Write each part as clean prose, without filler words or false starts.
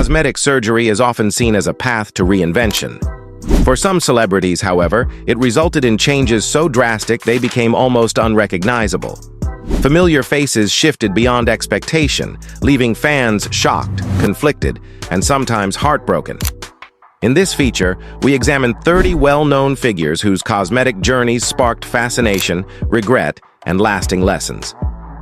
cosmetic surgery is often seen as a path to reinvention. For some celebrities, however, it resulted in changes so drastic they became almost unrecognizable. Familiar faces shifted beyond expectation, leaving fans shocked, conflicted, and sometimes heartbroken. In this feature, we examine 30 well-known figures whose cosmetic journeys sparked fascination, regret, and lasting lessons.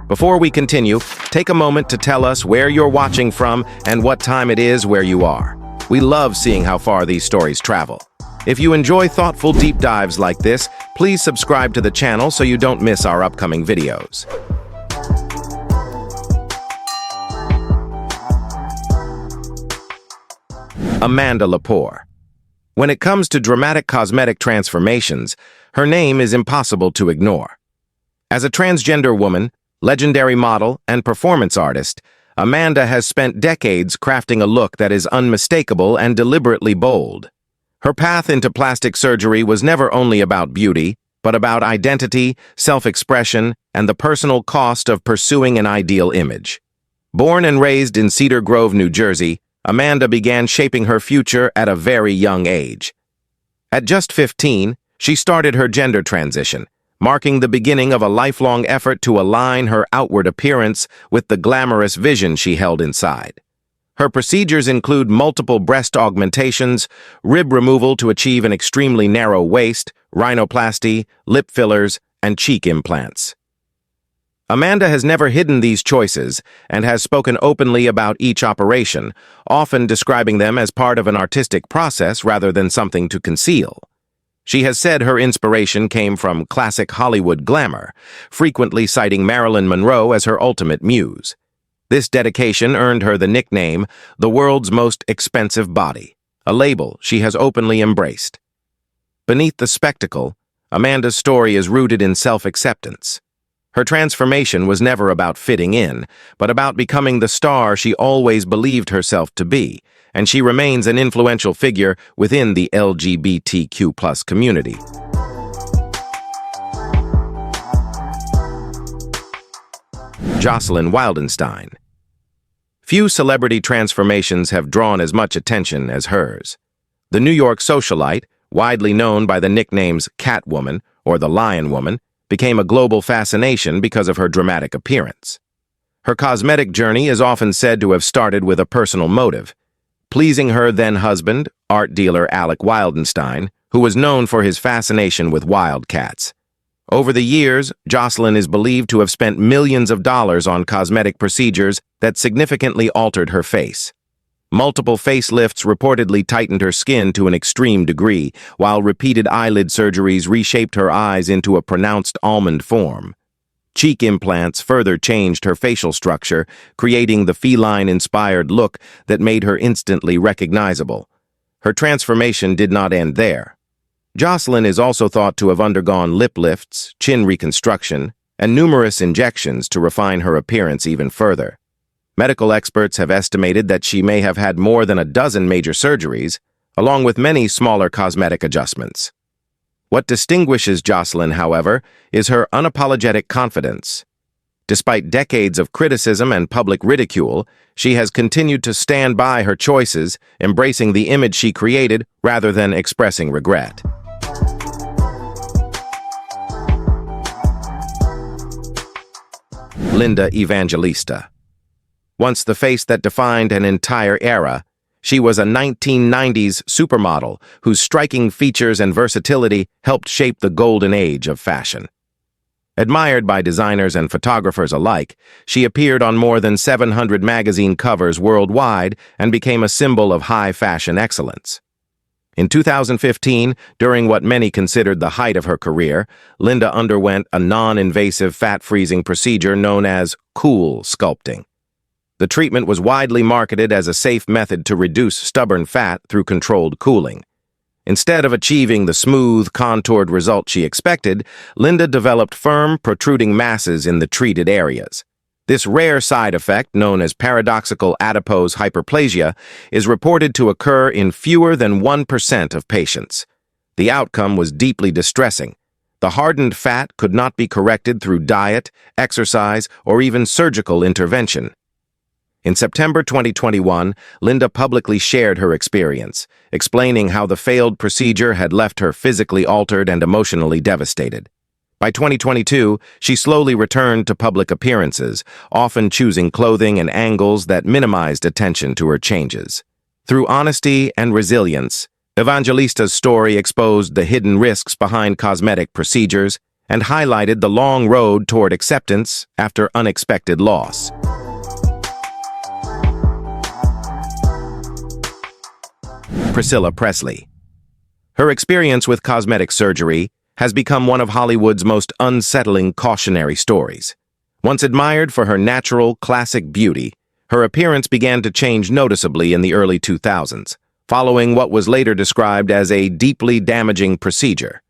Before we continue, take a moment to tell us where you're watching from and what time it is where you are. We love seeing how far these stories travel. If you enjoy thoughtful deep dives like this, please subscribe to the channel so you don't miss our upcoming videos. Amanda Lepore. When it comes to dramatic cosmetic transformations, her name is impossible to ignore. As a transgender woman, legendary model, and performance artist, Amanda has spent decades crafting a look that is unmistakable and deliberately bold. Her path into plastic surgery was never only about beauty, but about identity, self-expression, and the personal cost of pursuing an ideal image. Born and raised in Cedar Grove, New Jersey, Amanda began shaping her future at a very young age. At just 15, she started her gender transition, marking the beginning of a lifelong effort to align her outward appearance with the glamorous vision she held inside. Her procedures include multiple breast augmentations, rib removal to achieve an extremely narrow waist, rhinoplasty, lip fillers, and cheek implants. Amanda has never hidden these choices and has spoken openly about each operation, often describing them as part of an artistic process rather than something to conceal. She has said her inspiration came from classic Hollywood glamour, frequently citing Marilyn Monroe as her ultimate muse. This dedication earned her the nickname, "The World's Most Expensive Body," a label she has openly embraced. Beneath the spectacle, Amanda's story is rooted in self-acceptance. Her transformation was never about fitting in, but about becoming the star she always believed herself to be, and she remains an influential figure within the LGBTQ+ community. Jocelyn Wildenstein. Few celebrity transformations have drawn as much attention as hers. The New York socialite, widely known by the nicknames Catwoman or the Lion Woman, became a global fascination because of her dramatic appearance. Her cosmetic journey is often said to have started with a personal motive, pleasing her then-husband, art dealer Alec Wildenstein, who was known for his fascination with wildcats. Over the years, Jocelyn is believed to have spent millions of dollars on cosmetic procedures that significantly altered her face. Multiple facelifts reportedly tightened her skin to an extreme degree, while repeated eyelid surgeries reshaped her eyes into a pronounced almond form. Cheek implants further changed her facial structure, creating the feline-inspired look that made her instantly recognizable. Her transformation did not end there. Jocelyn is also thought to have undergone lip lifts, chin reconstruction, and numerous injections to refine her appearance even further. Medical experts have estimated that she may have had more than a dozen major surgeries, along with many smaller cosmetic adjustments. What distinguishes Jocelyn, however, is her unapologetic confidence. Despite decades of criticism and public ridicule, she has continued to stand by her choices, embracing the image she created rather than expressing regret. Linda Evangelista. Once the face that defined an entire era, she was a 1990s supermodel whose striking features and versatility helped shape the golden age of fashion. Admired by designers and photographers alike, she appeared on more than 700 magazine covers worldwide and became a symbol of high fashion excellence. In 2015, during what many considered the height of her career, Linda underwent a non-invasive fat-freezing procedure known as cool sculpting. The treatment was widely marketed as a safe method to reduce stubborn fat through controlled cooling. Instead of achieving the smooth, contoured result she expected, Linda developed firm, protruding masses in the treated areas. This rare side effect, known as paradoxical adipose hyperplasia, is reported to occur in fewer than 1% of patients. The outcome was deeply distressing. The hardened fat could not be corrected through diet, exercise, or even surgical intervention. In September 2021, Linda publicly shared her experience, explaining how the failed procedure had left her physically altered and emotionally devastated. By 2022, she slowly returned to public appearances, often choosing clothing and angles that minimized attention to her changes. Through honesty and resilience, Evangelista's story exposed the hidden risks behind cosmetic procedures and highlighted the long road toward acceptance after unexpected loss. Priscilla Presley. Her experience with cosmetic surgery has become one of Hollywood's most unsettling cautionary stories. Once admired for her natural, classic beauty, her appearance began to change noticeably in the early 2000s, following what was later described as a deeply damaging procedure.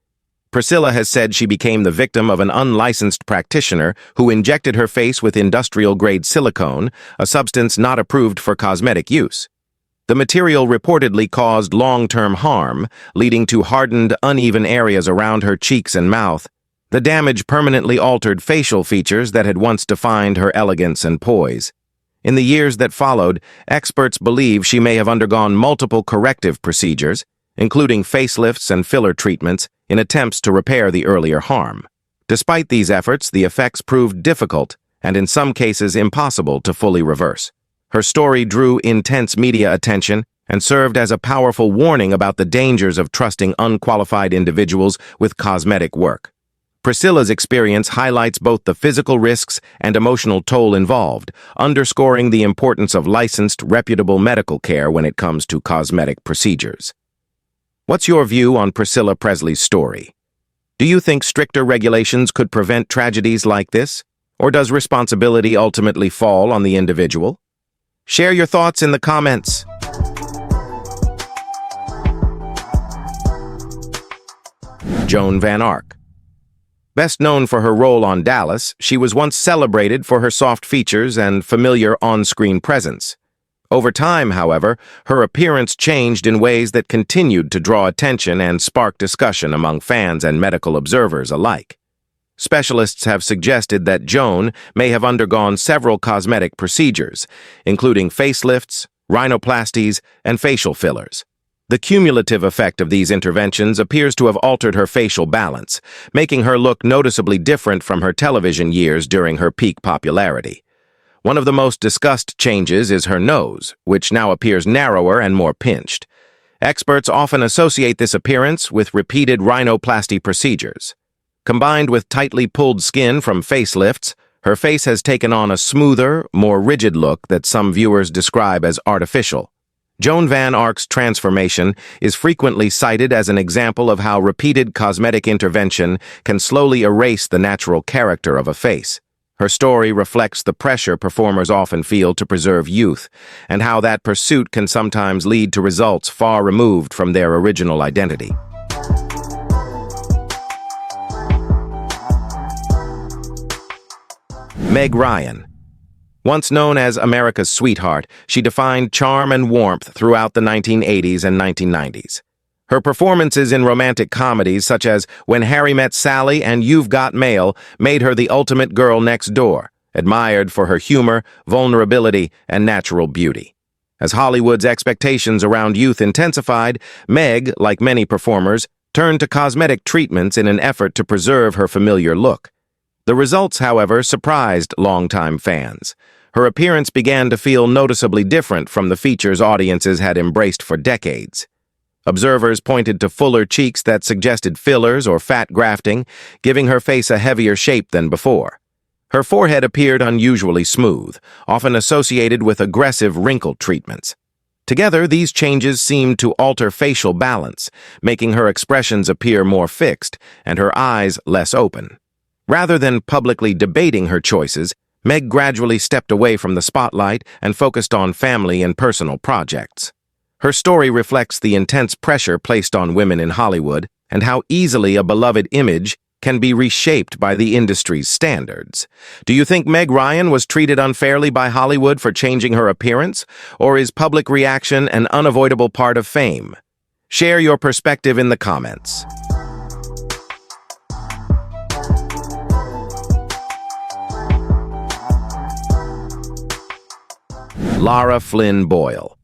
Priscilla has said she became the victim of an unlicensed practitioner who injected her face with industrial-grade silicone, a substance not approved for cosmetic use. The material reportedly caused long-term harm, leading to hardened, uneven areas around her cheeks and mouth. The damage permanently altered facial features that had once defined her elegance and poise. In the years that followed, experts believe she may have undergone multiple corrective procedures, including facelifts and filler treatments, in attempts to repair the earlier harm. Despite these efforts, the effects proved difficult and in some cases impossible to fully reverse. Her story drew intense media attention and served as a powerful warning about the dangers of trusting unqualified individuals with cosmetic work. Priscilla's experience highlights both the physical risks and emotional toll involved, underscoring the importance of licensed, reputable medical care when it comes to cosmetic procedures. What's your view on Priscilla Presley's story? Do you think stricter regulations could prevent tragedies like this, or does responsibility ultimately fall on the individual? Share your thoughts in the comments. Joan Van Ark. Best known for her role on Dallas, she was once celebrated for her soft features and familiar on-screen presence. Over time, however, her appearance changed in ways that continued to draw attention and spark discussion among fans and medical observers alike. Specialists have suggested that Joan may have undergone several cosmetic procedures, including facelifts, rhinoplasties, and facial fillers. The cumulative effect of these interventions appears to have altered her facial balance, making her look noticeably different from her television years during her peak popularity. One of the most discussed changes is her nose, which now appears narrower and more pinched. Experts often associate this appearance with repeated rhinoplasty procedures. Combined with tightly pulled skin from facelifts, her face has taken on a smoother, more rigid look that some viewers describe as artificial. Joan Van Ark's transformation is frequently cited as an example of how repeated cosmetic intervention can slowly erase the natural character of a face. Her story reflects the pressure performers often feel to preserve youth, and how that pursuit can sometimes lead to results far removed from their original identity. Meg Ryan. Once known as America's sweetheart, she defined charm and warmth throughout the 1980s and 1990s. Her performances in romantic comedies such as When Harry Met Sally and You've Got Mail made her the ultimate girl next door, admired for her humor, vulnerability, and natural beauty. As Hollywood's expectations around youth intensified, Meg, like many performers, turned to cosmetic treatments in an effort to preserve her familiar look. The results, however, surprised longtime fans. Her appearance began to feel noticeably different from the features audiences had embraced for decades. Observers pointed to fuller cheeks that suggested fillers or fat grafting, giving her face a heavier shape than before. Her forehead appeared unusually smooth, often associated with aggressive wrinkle treatments. Together, these changes seemed to alter facial balance, making her expressions appear more fixed and her eyes less open. Rather than publicly debating her choices, Meg gradually stepped away from the spotlight and focused on family and personal projects. Her story reflects the intense pressure placed on women in Hollywood and how easily a beloved image can be reshaped by the industry's standards. Do you think Meg Ryan was treated unfairly by Hollywood for changing her appearance, or is public reaction an unavoidable part of fame? Share your perspective in the comments. Lara Flynn Boyle.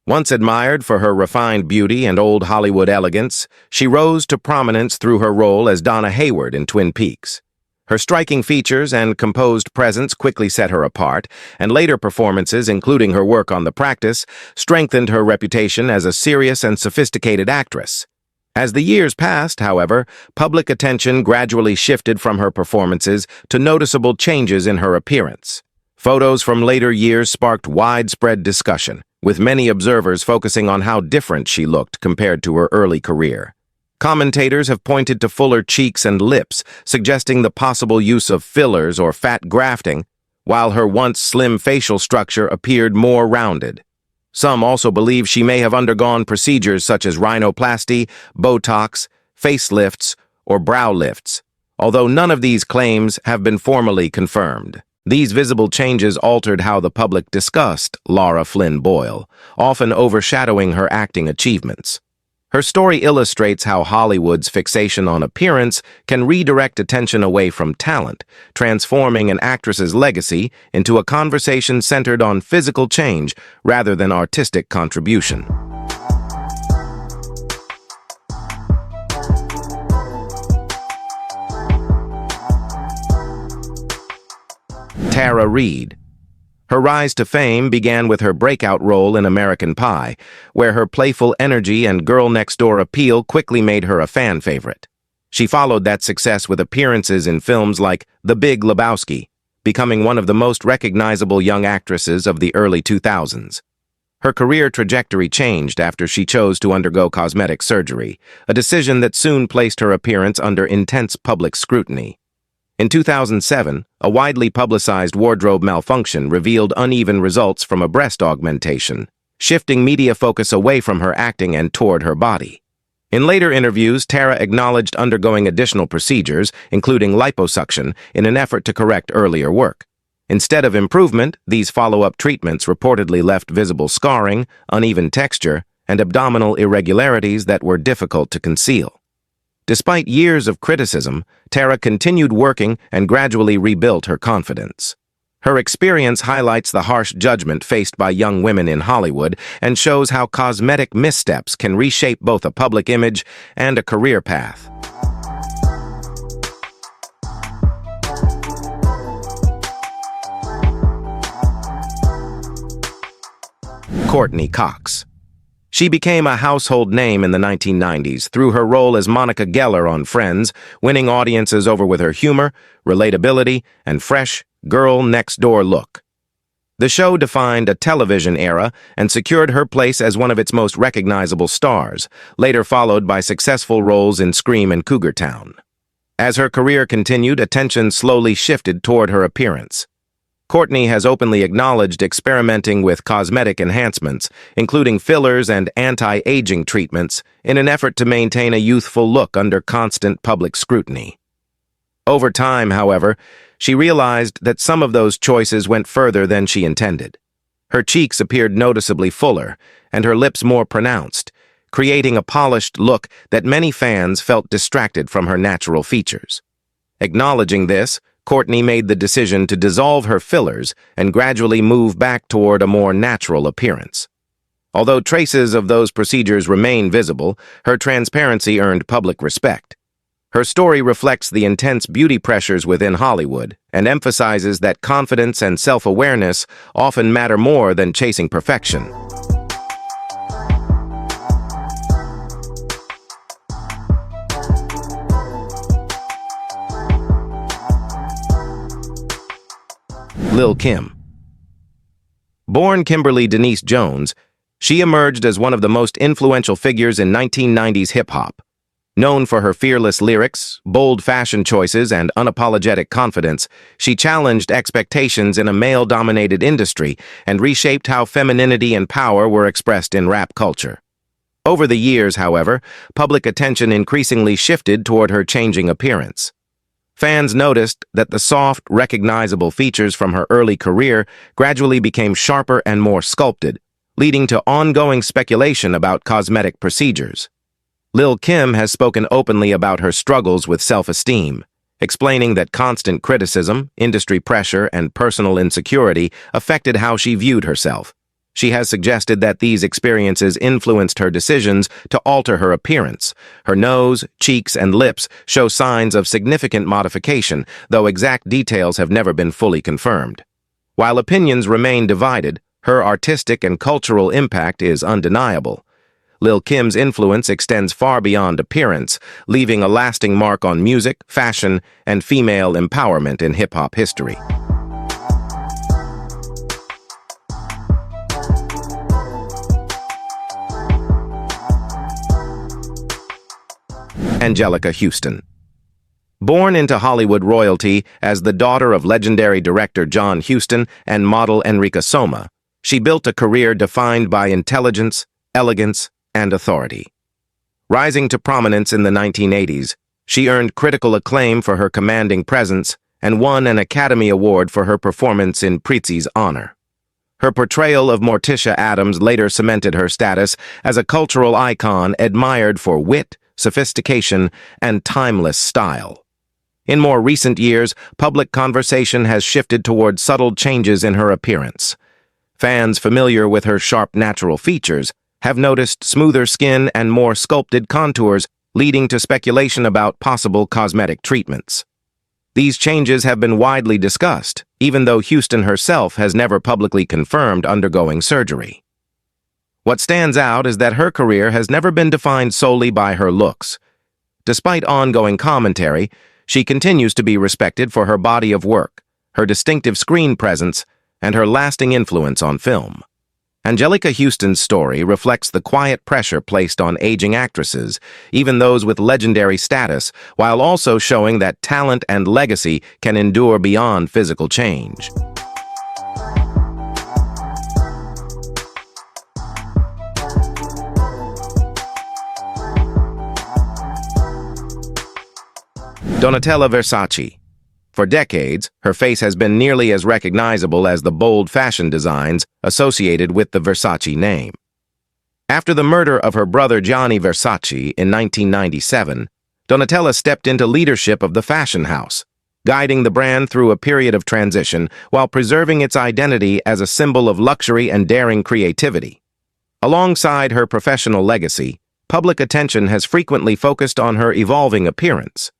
Once admired for her refined beauty and old Hollywood elegance, she rose to prominence through her role as Donna Hayward in Twin Peaks. Her striking features and composed presence quickly set her apart, and later performances, including her work on The Practice, strengthened her reputation as a serious and sophisticated actress. As the years passed, however, public attention gradually shifted from her performances to noticeable changes in her appearance. Photos from later years sparked widespread discussion, with many observers focusing on how different she looked compared to her early career. Commentators have pointed to fuller cheeks and lips, suggesting the possible use of fillers or fat grafting, while her once slim facial structure appeared more rounded. Some also believe she may have undergone procedures such as rhinoplasty, Botox, facelifts, or brow lifts, although none of these claims have been formally confirmed. These visible changes altered how the public discussed Lara Flynn Boyle, often overshadowing her acting achievements. Her story illustrates how Hollywood's fixation on appearance can redirect attention away from talent, transforming an actress's legacy into a conversation centered on physical change rather than artistic contribution. Tara Reid. Her rise to fame began with her breakout role in American Pie, where her playful energy and girl-next-door appeal quickly made her a fan favorite. She followed that success with appearances in films like The Big Lebowski, becoming one of the most recognizable young actresses of the early 2000s. Her career trajectory changed after she chose to undergo cosmetic surgery, a decision that soon placed her appearance under intense public scrutiny. In 2007, a widely publicized wardrobe malfunction revealed uneven results from a breast augmentation, shifting media focus away from her acting and toward her body. In later interviews, Tara acknowledged undergoing additional procedures, including liposuction, in an effort to correct earlier work. Instead of improvement, these follow-up treatments reportedly left visible scarring, uneven texture, and abdominal irregularities that were difficult to conceal. Despite years of criticism, Tara continued working and gradually rebuilt her confidence. Her experience highlights the harsh judgment faced by young women in Hollywood and shows how cosmetic missteps can reshape both a public image and a career path. Courteney Cox. She became a household name in the 1990s through her role as Monica Geller on Friends, winning audiences over with her humor, relatability, and fresh, girl-next-door look. The show defined a television era and secured her place as one of its most recognizable stars, later followed by successful roles in Scream and Cougar Town. As her career continued, attention slowly shifted toward her appearance. Courteney has openly acknowledged experimenting with cosmetic enhancements, including fillers and anti-aging treatments, in an effort to maintain a youthful look under constant public scrutiny. Over time, however, she realized that some of those choices went further than she intended. Her cheeks appeared noticeably fuller, and her lips more pronounced, creating a polished look that many fans felt distracted from her natural features. Acknowledging this, Courteney made the decision to dissolve her fillers and gradually move back toward a more natural appearance. Although traces of those procedures remain visible, her transparency earned public respect. Her story reflects the intense beauty pressures within Hollywood and emphasizes that confidence and self-awareness often matter more than chasing perfection. Lil Kim. Born Kimberly Denise Jones, she emerged as one of the most influential figures in 1990s hip-hop. Known for her fearless lyrics, bold fashion choices, and unapologetic confidence, she challenged expectations in a male-dominated industry and reshaped how femininity and power were expressed in rap culture. Over the years, however, public attention increasingly shifted toward her changing appearance. Fans noticed that the soft, recognizable features from her early career gradually became sharper and more sculpted, leading to ongoing speculation about cosmetic procedures. Lil Kim has spoken openly about her struggles with self-esteem, explaining that constant criticism, industry pressure, and personal insecurity affected how she viewed herself. She has suggested that these experiences influenced her decisions to alter her appearance. Her nose, cheeks, and lips show signs of significant modification, though exact details have never been fully confirmed. While opinions remain divided, her artistic and cultural impact is undeniable. Lil Kim's influence extends far beyond appearance, leaving a lasting mark on music, fashion, and female empowerment in hip-hop history. Anjelica Huston. Born into Hollywood royalty as the daughter of legendary director John Huston and model Enrica Soma, she built a career defined by intelligence, elegance, and authority. Rising to prominence in the 1980s, she earned critical acclaim for her commanding presence and won an Academy Award for her performance in Pixee's honor. Her portrayal of Morticia Addams later cemented her status as a cultural icon admired for wit, sophistication, and timeless style. In more recent years, public conversation has shifted toward subtle changes in her appearance. Fans familiar with her sharp natural features have noticed smoother skin and more sculpted contours, leading to speculation about possible cosmetic treatments. These changes have been widely discussed, even though Huston herself has never publicly confirmed undergoing surgery. What stands out is that her career has never been defined solely by her looks. Despite ongoing commentary, she continues to be respected for her body of work, her distinctive screen presence, and her lasting influence on film. Anjelica Huston's story reflects the quiet pressure placed on aging actresses, even those with legendary status, while also showing that talent and legacy can endure beyond physical change. Donatella Versace. For decades, her face has been nearly as recognizable as the bold fashion designs associated with the Versace name. After the murder of her brother Gianni Versace in 1997, Donatella stepped into leadership of the fashion house, guiding the brand through a period of transition while preserving its identity as a symbol of luxury and daring creativity. Alongside her professional legacy, public attention has frequently focused on her evolving appearance.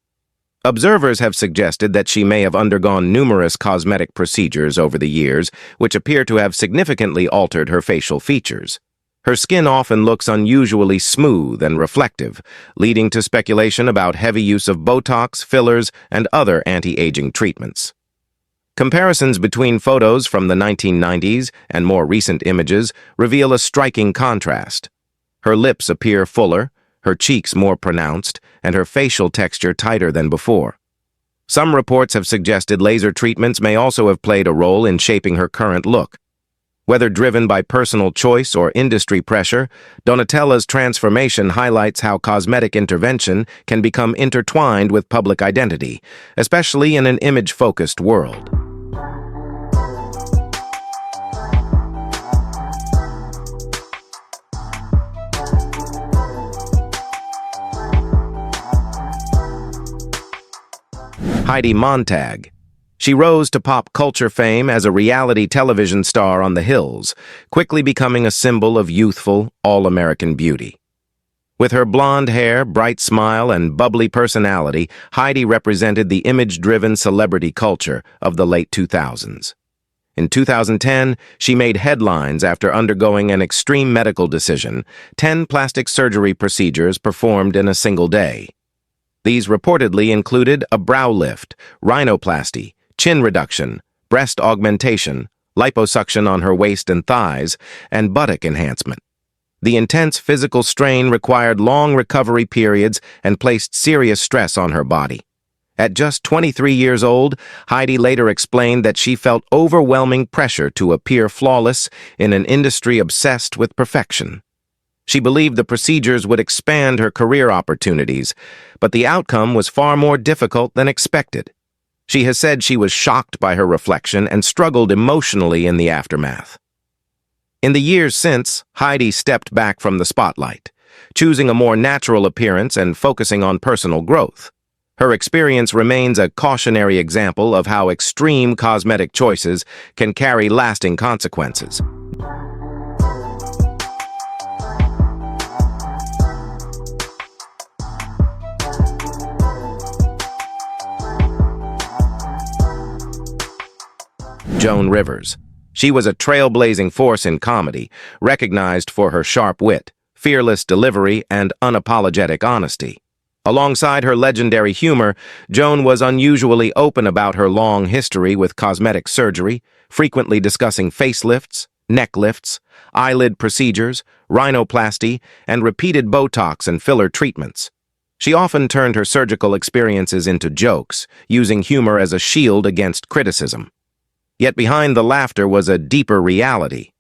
Observers have suggested that she may have undergone numerous cosmetic procedures over the years, which appear to have significantly altered her facial features. Her skin often looks unusually smooth and reflective, leading to speculation about heavy use of Botox, fillers, and other anti-aging treatments. Comparisons between photos from the 1990s and more recent images reveal a striking contrast. Her lips appear fuller, her cheeks more pronounced, and her facial texture tighter than before. Some reports have suggested laser treatments may also have played a role in shaping her current look. Whether driven by personal choice or industry pressure, Donatella's transformation highlights how cosmetic intervention can become intertwined with public identity, especially in an image-focused world. Heidi Montag. She rose to pop culture fame as a reality television star on the Hills, quickly becoming a symbol of youthful, all-American beauty. With her blonde hair, bright smile, and bubbly personality, Heidi represented the image-driven celebrity culture of the late 2000s. In 2010, she made headlines after undergoing an extreme medical decision, 10 plastic surgery procedures performed in a single day. These reportedly included a brow lift, rhinoplasty, chin reduction, breast augmentation, liposuction on her waist and thighs, and buttock enhancement. The intense physical strain required long recovery periods and placed serious stress on her body. At just 23 years old, Heidi later explained that she felt overwhelming pressure to appear flawless in an industry obsessed with perfection. She believed the procedures would expand her career opportunities, but the outcome was far more difficult than expected. She has said she was shocked by her reflection and struggled emotionally in the aftermath. In the years since, Heidi stepped back from the spotlight, choosing a more natural appearance and focusing on personal growth. Her experience remains a cautionary example of how extreme cosmetic choices can carry lasting consequences. Joan Rivers. She was a trailblazing force in comedy, recognized for her sharp wit, fearless delivery, and unapologetic honesty. Alongside her legendary humor, Joan was unusually open about her long history with cosmetic surgery, frequently discussing facelifts, neck lifts, eyelid procedures, rhinoplasty, and repeated Botox and filler treatments. She often turned her surgical experiences into jokes, using humor as a shield against criticism. Yet behind the laughter was a deeper reality.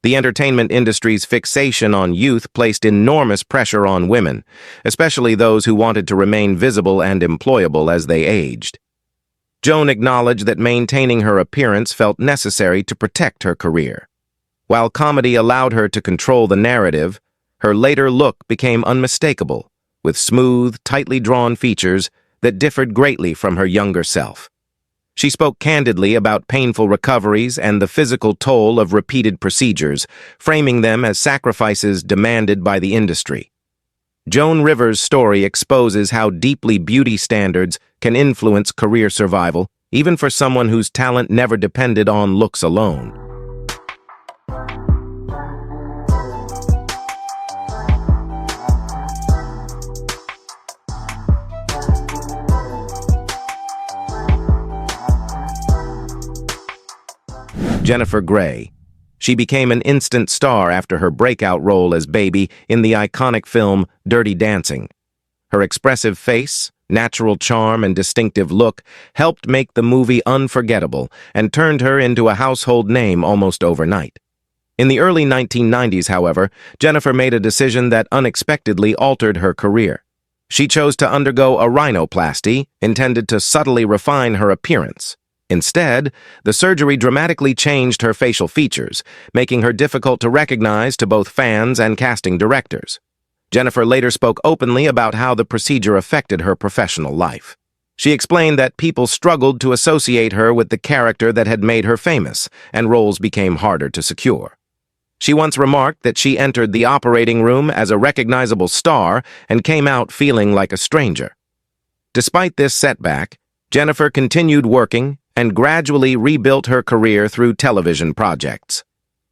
The entertainment industry's fixation on youth placed enormous pressure on women, especially those who wanted to remain visible and employable as they aged. Joan acknowledged that maintaining her appearance felt necessary to protect her career. While comedy allowed her to control the narrative, her later look became unmistakable, with smooth, tightly drawn features that differed greatly from her younger self. She spoke candidly about painful recoveries and the physical toll of repeated procedures, framing them as sacrifices demanded by the industry. Joan Rivers' story exposes how deeply beauty standards can influence career survival, even for someone whose talent never depended on looks alone. Jennifer Grey. She became an instant star after her breakout role as Baby in the iconic film Dirty Dancing. Her expressive face, natural charm, and distinctive look helped make the movie unforgettable and turned her into a household name almost overnight. In the early 1990s, however, Jennifer made a decision that unexpectedly altered her career. She chose to undergo a rhinoplasty, intended to subtly refine her appearance. Instead, the surgery dramatically changed her facial features, making her difficult to recognize to both fans and casting directors. Jennifer later spoke openly about how the procedure affected her professional life. She explained that people struggled to associate her with the character that had made her famous, and roles became harder to secure. She once remarked that she entered the operating room as a recognizable star and came out feeling like a stranger. Despite this setback, Jennifer continued working and gradually rebuilt her career through television projects.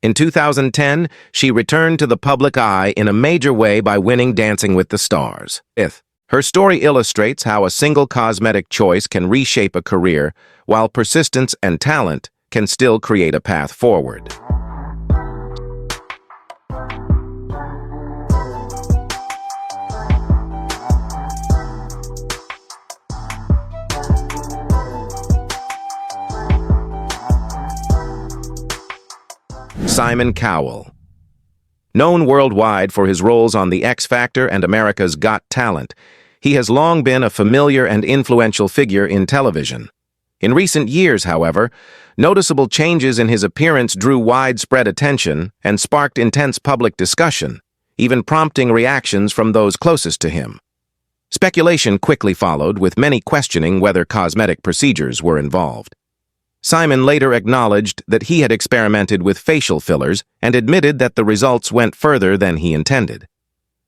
In 2010, she returned to the public eye in a major way by winning Dancing with the Stars. Her story illustrates how a single cosmetic choice can reshape a career, while persistence and talent can still create a path forward. Simon Cowell. Known worldwide for his roles on The X Factor and America's Got Talent, he has long been a familiar and influential figure in television. In recent years, however, noticeable changes in his appearance drew widespread attention and sparked intense public discussion, even prompting reactions from those closest to him. Speculation quickly followed, with many questioning whether cosmetic procedures were involved. Simon later acknowledged that he had experimented with facial fillers and admitted that the results went further than he intended.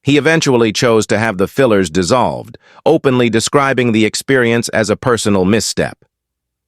He eventually chose to have the fillers dissolved, openly describing the experience as a personal misstep.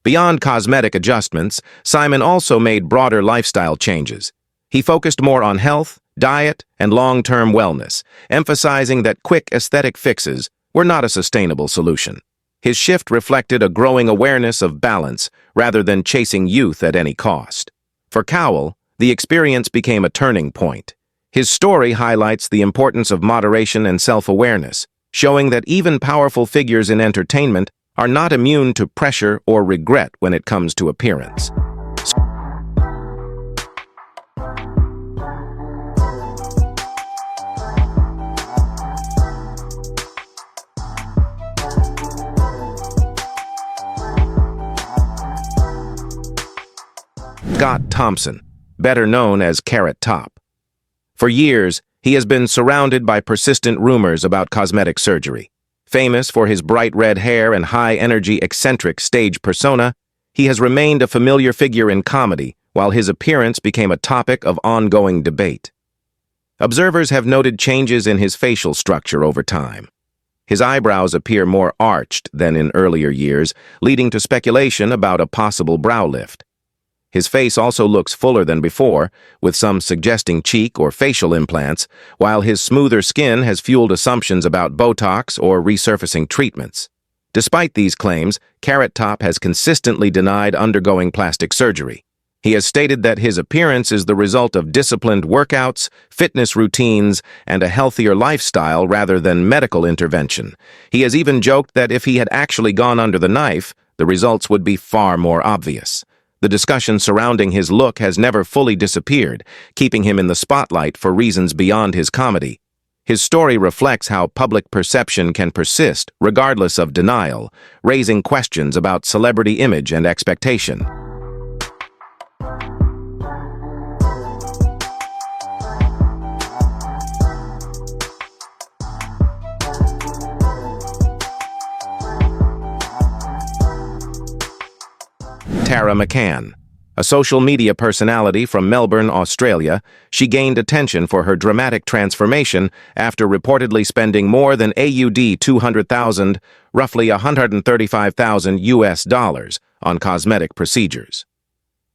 Beyond cosmetic adjustments, Simon also made broader lifestyle changes. He focused more on health, diet, and long-term wellness, emphasizing that quick aesthetic fixes were not a sustainable solution. His shift reflected a growing awareness of balance rather than chasing youth at any cost. For Cowell, the experience became a turning point. His story highlights the importance of moderation and self-awareness, showing that even powerful figures in entertainment are not immune to pressure or regret when it comes to appearance. Scott Thompson, better known as Carrot Top. For years, he has been surrounded by persistent rumors about cosmetic surgery. Famous for his bright red hair and high-energy eccentric stage persona, he has remained a familiar figure in comedy, while his appearance became a topic of ongoing debate. Observers have noted changes in his facial structure over time. His eyebrows appear more arched than in earlier years, leading to speculation about a possible brow lift. His face also looks fuller than before, with some suggesting cheek or facial implants, while his smoother skin has fueled assumptions about Botox or resurfacing treatments. Despite these claims, Carrot Top has consistently denied undergoing plastic surgery. He has stated that his appearance is the result of disciplined workouts, fitness routines, and a healthier lifestyle rather than medical intervention. He has even joked that if he had actually gone under the knife, the results would be far more obvious. The discussion surrounding his look has never fully disappeared, keeping him in the spotlight for reasons beyond his comedy. His story reflects how public perception can persist, regardless of denial, raising questions about celebrity image and expectation. Tara McCann. A social media personality from Melbourne, Australia, she gained attention for her dramatic transformation after reportedly spending more than AUD 200,000, roughly $135,000 on cosmetic procedures.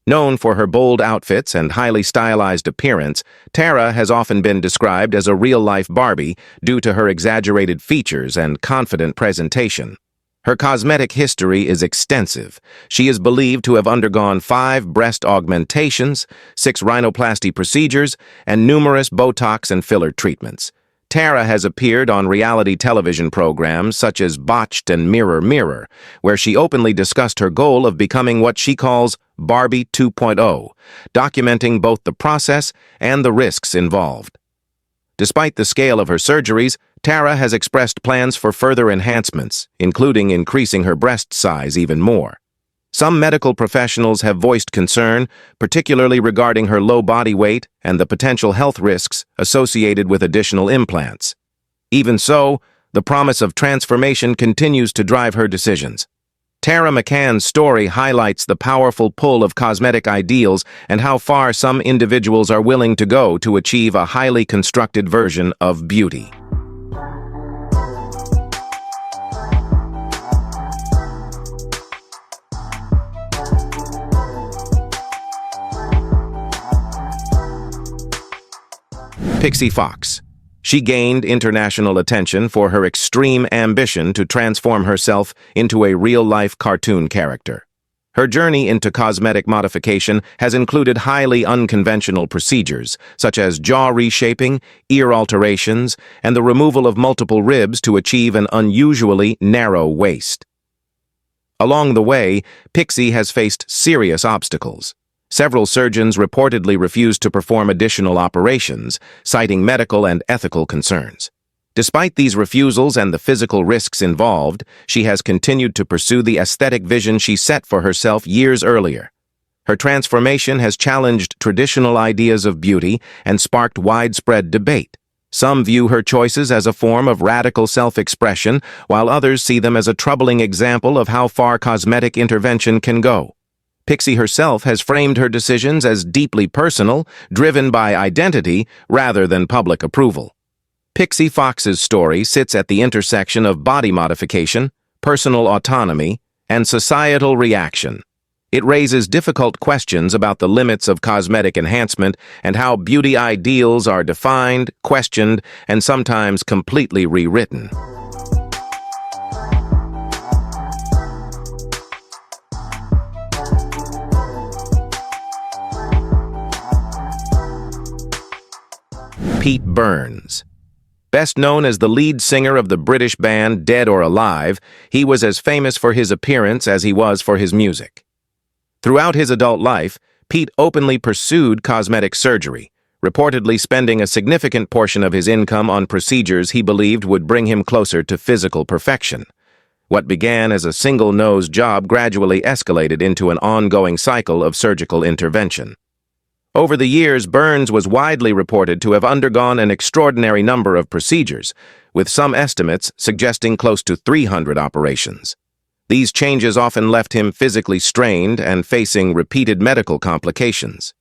Known for her bold outfits and highly stylized appearance, Tara has often been described as a real-life Barbie due to her exaggerated features and confident presentation. Her cosmetic history is extensive. She is believed to have undergone 5 breast augmentations, 6 rhinoplasty procedures, and numerous Botox and filler treatments. Tara has appeared on reality television programs such as Botched and Mirror Mirror, where she openly discussed her goal of becoming what she calls Barbie 2.0, documenting both the process and the risks involved. Despite the scale of her surgeries, Tara has expressed plans for further enhancements, including increasing her breast size even more. Some medical professionals have voiced concern, particularly regarding her low body weight and the potential health risks associated with additional implants. Even so, the promise of transformation continues to drive her decisions. Tara McCann's story highlights the powerful pull of cosmetic ideals and how far some individuals are willing to go to achieve a highly constructed version of beauty. Pixee Fox. She gained international attention for her extreme ambition to transform herself into a real-life cartoon character. Her journey into cosmetic modification has included highly unconventional procedures, such as jaw reshaping, ear alterations, and the removal of multiple ribs to achieve an unusually narrow waist. Along the way, Pixee has faced serious obstacles. Several surgeons reportedly refused to perform additional operations, citing medical and ethical concerns. Despite these refusals and the physical risks involved, she has continued to pursue the aesthetic vision she set for herself years earlier. Her transformation has challenged traditional ideas of beauty and sparked widespread debate. Some view her choices as a form of radical self-expression, while others see them as a troubling example of how far cosmetic intervention can go. Pixee herself has framed her decisions as deeply personal, driven by identity rather than public approval. Pixee Fox's story sits at the intersection of body modification, personal autonomy, and societal reaction. It raises difficult questions about the limits of cosmetic enhancement and how beauty ideals are defined, questioned, and sometimes completely rewritten. Pete Burns. Best known as the lead singer of the British band Dead or Alive, he was as famous for his appearance as he was for his music. Throughout his adult life, Pete openly pursued cosmetic surgery, reportedly spending a significant portion of his income on procedures he believed would bring him closer to physical perfection. What began as a single-nose job gradually escalated into an ongoing cycle of surgical intervention. Over the years, Burns was widely reported to have undergone an extraordinary number of procedures, with some estimates suggesting close to 300 operations. These changes often left him physically strained and facing repeated medical complications.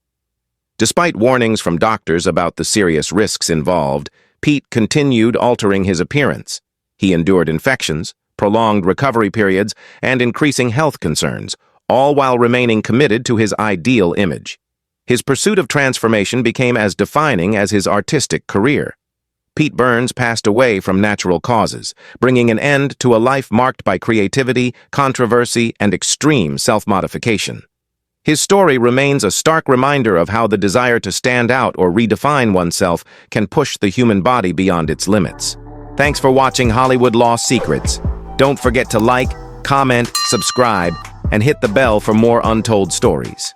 Despite warnings from doctors about the serious risks involved, Pete continued altering his appearance. He endured infections, prolonged recovery periods, and increasing health concerns, all while remaining committed to his ideal image. His pursuit of transformation became as defining as his artistic career. Pete Burns passed away from natural causes, bringing an end to a life marked by creativity, controversy, and extreme self-modification. His story remains a stark reminder of how the desire to stand out or redefine oneself can push the human body beyond its limits. Thanks for watching Hollywood Lost Secrets. Don't forget to like, comment, subscribe, and hit the bell for more untold stories.